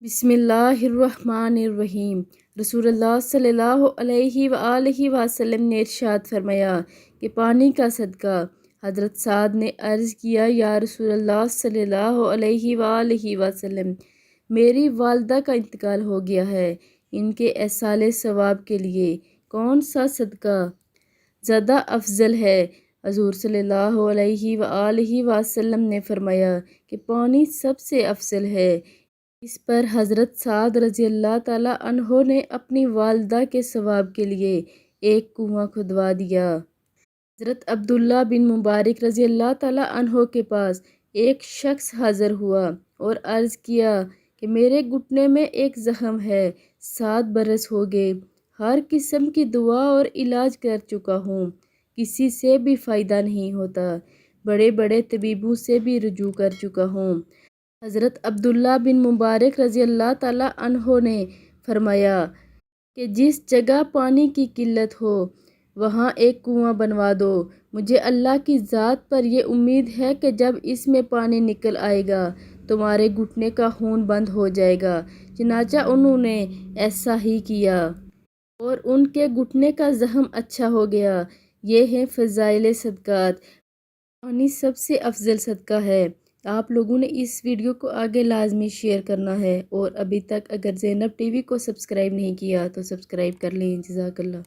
بسم اللہ الرحمن الرحیم۔ رسول اللہ صلی اللہ علیہ وآلہ وسلم نے ارشاد فرمایا کہ پانی کا صدقہ۔ حضرت سعد نے عرض کیا، یا رسول اللہ صلی اللہ علیہ وآلہ وسلم، میری والدہ کا انتقال ہو گیا ہے، ان کے ایصال ثواب کے لیے کون سا صدقہ زیادہ افضل ہے؟ حضور صلی اللہ علیہ وآلہ وسلم نے فرمایا کہ پانی سب سے افضل ہے۔ اس پر حضرت سعد رضی اللہ تعالیٰ عنہ نے اپنی والدہ کے ثواب کے لیے ایک کنواں کھدوا دیا۔ حضرت عبداللہ بن مبارک رضی اللہ تعالیٰ عنہ کے پاس ایک شخص حاضر ہوا اور عرض کیا کہ میرے گھٹنے میں ایک زخم ہے، 7 برس ہو گئے، ہر قسم کی دعا اور علاج کر چکا ہوں، کسی سے بھی فائدہ نہیں ہوتا، بڑے بڑے طبیبوں سے بھی رجوع کر چکا ہوں۔ حضرت عبداللہ بن مبارک رضی اللہ تعالیٰ عنہ نے فرمایا کہ جس جگہ پانی کی قلت ہو وہاں ایک کنواں بنوا دو، مجھے اللہ کی ذات پر یہ امید ہے کہ جب اس میں پانی نکل آئے گا تمہارے گھٹنے کا خون بند ہو جائے گا۔ چنانچہ انہوں نے ایسا ہی کیا اور ان کے گھٹنے کا زخم اچھا ہو گیا۔ یہ ہیں فضائل صدقات۔ پانی سب سے افضل صدقہ ہے۔ آپ لوگوں نے اس ویڈیو کو آگے لازمی شیئر کرنا ہے، اور ابھی تک اگر زینب ٹی وی کو سبسکرائب نہیں کیا تو سبسکرائب کر لیں۔ جزاک اللہ۔